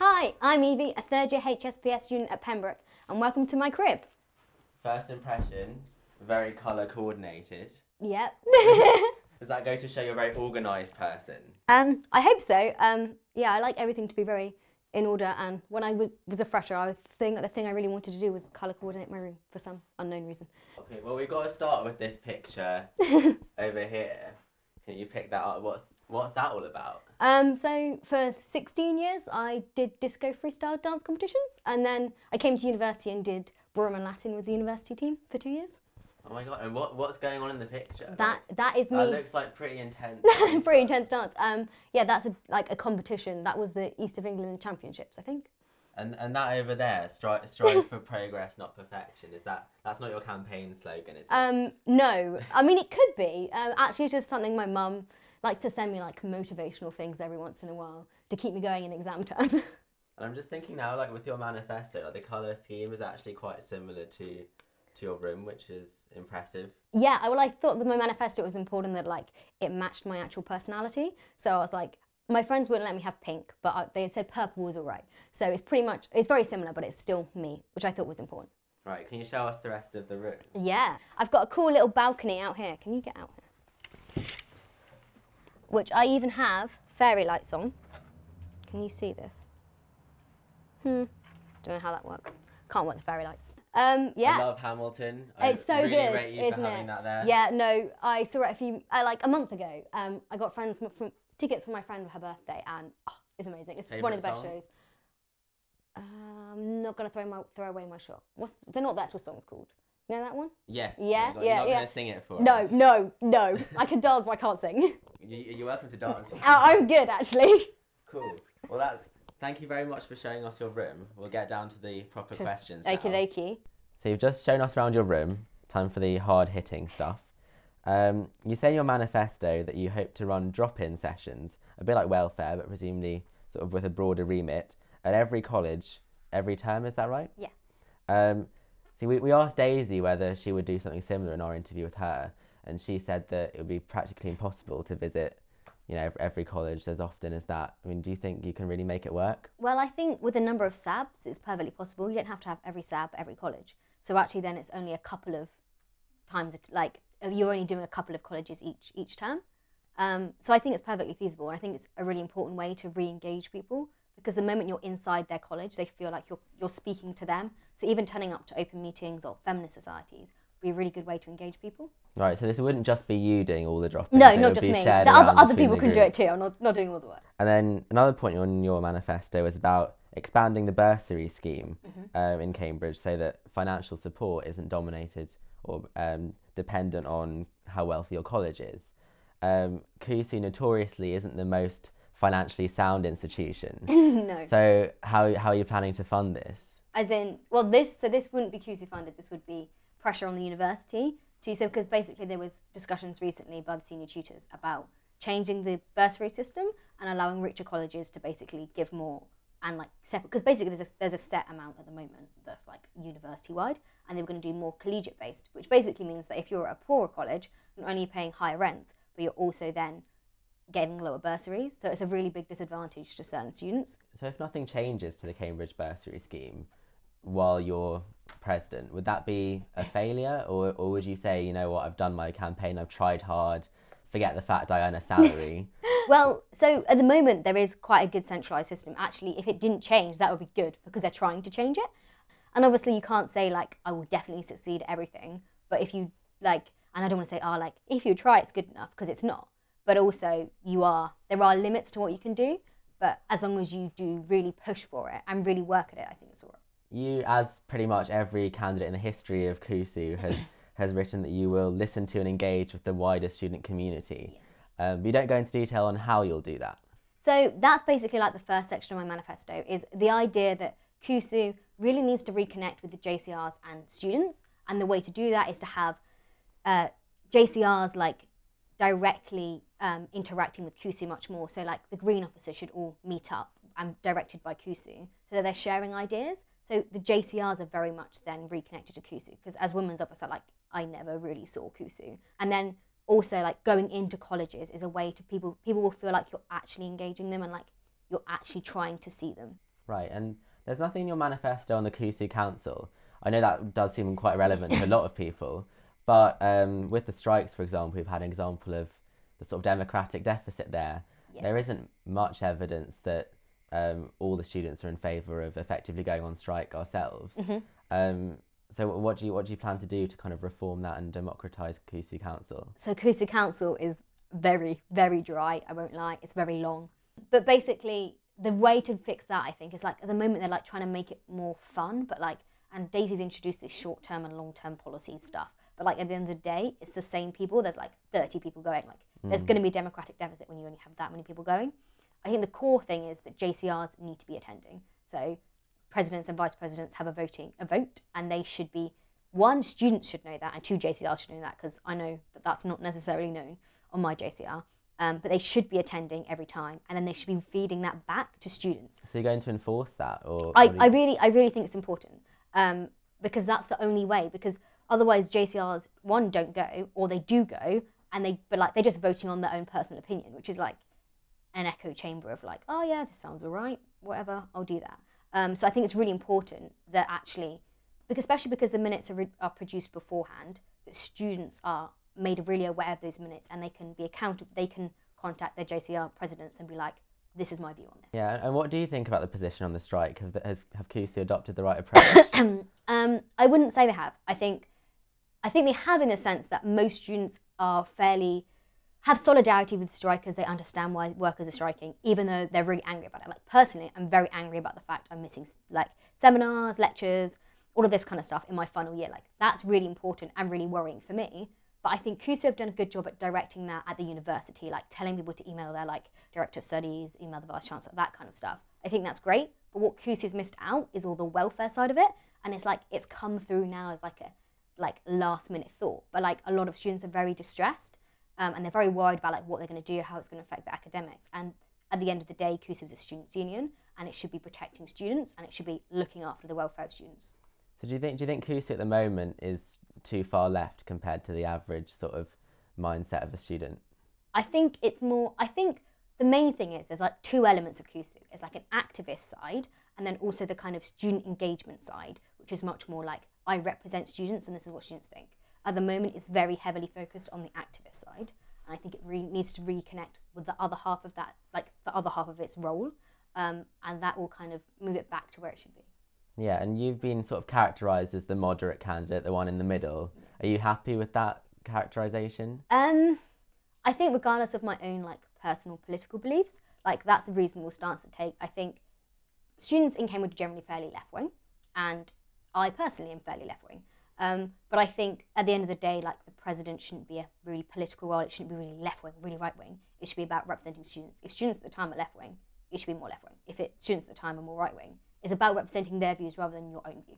Hi, I'm Evie, a third year HSPS student at Pembroke, and welcome to my crib. First impression, very colour coordinated. Yep. Does that go to show you're a very organised person? I hope so. Yeah, I like everything to be very in order, and when I was a fresher, the thing I really wanted to do was colour coordinate my room for some unknown reason. Okay, well we've got to start with this picture over here. Can you pick that up? What's that all about? So for 16 years, I did disco freestyle dance competitions, and then I came to university and did Ballroom and Latin with the university team for 2 years. Oh my god! And what's going on in the picture? That is me. That looks like pretty intense. Pretty intense dance. Yeah, that's a competition. That was the East of England Championships, I think. And that over there, strive for progress, not perfection. That's not your campaign slogan, is it? No. I mean, it could be. Actually, it's just something my mum likes to send me, like motivational things every once in a while to keep me going in exam time. And I'm just thinking now, like with your manifesto, like the colour scheme is actually quite similar to your room, which is impressive. Yeah, well, I thought with my manifesto it was important that like it matched my actual personality. So I was like, my friends wouldn't let me have pink, but they said purple was all right. So it's very similar, but it's still me, which I thought was important. Right, can you show us the rest of the room? Yeah, I've got a cool little balcony out here. Can you get out here? Which I even have fairy lights on. Can you see this? Don't know how that works. Can't work the fairy lights. Yeah. I love Hamilton. It's so really good, rate you isn't for having it? that there. Yeah, no, I saw it like a month ago. I got tickets for my friend for her birthday, and it's amazing. It's one of the best shows. I'm not gonna throw away my shot. I don't know what the actual song's called. You know that one? Yes. Yeah, You're not gonna sing it for us. No. I can dance, but I can't sing. You're welcome to dance. I'm good, actually. Cool. Well, thank you very much for showing us your room. We'll get down to the proper questions now. Okie dokie. So you've just shown us around your room. Time for the hard-hitting stuff. You say in your manifesto that you hope to run drop-in sessions, a bit like welfare, but presumably sort of with a broader remit, at every college, every term, is that right? Yeah. See, we asked Daisy whether she would do something similar in our interview with her, and she said that it would be practically impossible to visit, every college as often as that. I mean, do you think you can really make it work? Well, I think with the number of SABs, it's perfectly possible. You don't have to have every SAB at every college. So actually then it's only a couple of times, like you're only doing a couple of colleges each term. So I think it's perfectly feasible, and I think it's a really important way to re-engage people, because the moment you're inside their college, they feel like you're speaking to them. So even turning up to open meetings or feminist societies would be a really good way to engage people. Right, so this wouldn't just be you doing all the drop-ins. No, not just me. The other people can do it too. I'm not doing all the work. And then another point on your manifesto is about expanding the bursary scheme in Cambridge so that financial support isn't dominated or dependent on how wealthy your college is. CUSU notoriously isn't the most financially sound institution. No. So how are you planning to fund this? As in, well, this wouldn't be CUSU funded. This would be pressure on the university because basically there was discussions recently by the senior tutors about changing the bursary system and allowing richer colleges to basically give more and like separate, because basically there's a set amount at the moment that's like university wide, and they were going to do more collegiate based, which basically means that if you're at a poorer college, not only are you paying higher rents, but you're also then getting lower bursaries. So it's a really big disadvantage to certain students. So if nothing changes to the Cambridge bursary scheme while you're president, would that be a failure, or would you say, you know what, I've done my campaign, I've tried hard, forget the fact I earn a salary? Well, so at the moment there is quite a good centralised system. Actually, if it didn't change, that would be good, because they're trying to change it. And obviously you can't say like, I will definitely succeed at everything, but if you like, and I don't want to say, like, if you try it's good enough, because it's not. But also there are limits to what you can do, but as long as you do really push for it and really work at it, I think it's all right. You, as pretty much every candidate in the history of CUSU, has written that you will listen to and engage with the wider student community. Yeah. But you don't go into detail on how you'll do that. So that's basically like the first section of my manifesto, is the idea that CUSU really needs to reconnect with the JCRs and students, and the way to do that is to have JCRs like directly interacting with CUSU much more. So like the green officers should all meet up and directed by CUSU, so that they're sharing ideas. So the JCRs are very much then reconnected to CUSU, because as women's officer, like I never really saw CUSU. And then also like going into colleges is a way to people will feel like you're actually engaging them and like you're actually trying to see them. Right, and there's nothing in your manifesto on the CUSU Council. I know that does seem quite irrelevant to a lot of people, but with the strikes, for example, we've had an example of the sort of democratic deficit there. Yeah. There isn't much evidence that all the students are in favour of effectively going on strike ourselves. So what do you plan to do to kind of reform that and democratise CUSU Council? So CUSU Council is very, very dry, I won't lie, it's very long. But basically, the way to fix that, I think, is like at the moment they're like trying to make it more fun, but like, and Daisy's introduced this short-term and long-term policy stuff. But like at the end of the day, it's the same people. There's like 30 people going. Like there's going to be a democratic deficit when you only have that many people going. I think the core thing is that JCRs need to be attending. So presidents and vice presidents have a vote, and they should be, one, students should know that, and two, JCRs should know that, because I know that that's not necessarily known on my JCR. But they should be attending every time, and then they should be feeding that back to students. So you're going to enforce that, or I really think it's important, because that's the only way. Because otherwise, JCRs, one, don't go, or they do go, and they're just voting on their own personal opinion, which is like an echo chamber of like, oh yeah, this sounds all right, whatever, I'll do that. So I think it's really important that actually, especially because the minutes are produced beforehand, that students are made really aware of those minutes, and they can be accountable. They can contact their JCR presidents and be like, this is my view on this. Yeah, and what do you think about the position on the strike? Have CUSU adopted the right approach? I wouldn't say they have. I think they have, in the sense that most students have solidarity with strikers. They understand why workers are striking, even though they're really angry about it. Like personally, I'm very angry about the fact I'm missing like seminars, lectures, all of this kind of stuff in my final year. Like that's really important and really worrying for me. But I think CUSU have done a good job at directing that at the university, like telling people to email their like director of studies, email the vice chancellor, that kind of stuff. I think that's great. But what CUSU's missed out is all the welfare side of it, and it's like it's come through now as like a last minute thought. But like a lot of students are very distressed, and they're very worried about like what they're going to do, how it's going to affect their academics. And at the end of the day, CUSU is a students' union, and it should be protecting students, and it should be looking after the welfare of students. So do you think CUSU at the moment is too far left compared to the average sort of mindset of a student? I think the main thing is there's like two elements of CUSU. It's like an activist side, and then also the kind of student engagement side, which is much more like, I represent students and this is what students think. At the moment, it's very heavily focused on the activist side, and I think it needs to reconnect with the other half of that, like the other half of its role, and that will kind of move it back to where it should be. Yeah, and you've been sort of characterised as the moderate candidate, the one in the middle. Are you happy with that characterisation? I think regardless of my own like personal political beliefs, like that's a reasonable stance to take. I think students in Cambridge are generally fairly left-wing, and I personally am fairly left-wing. But I think at the end of the day, like the president shouldn't be a really political role. It shouldn't be really left-wing, really right-wing. It should be about representing students. If students at the time are left-wing, it should be more left-wing. If students at the time are more right-wing, it's about representing their views rather than your own view.